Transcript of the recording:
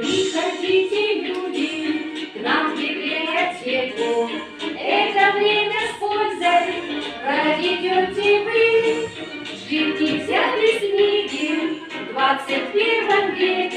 Приходите, люди, к нам в библиотеку. Это время с пользой проведете вы. Жить нельзя без книги в 21 веке.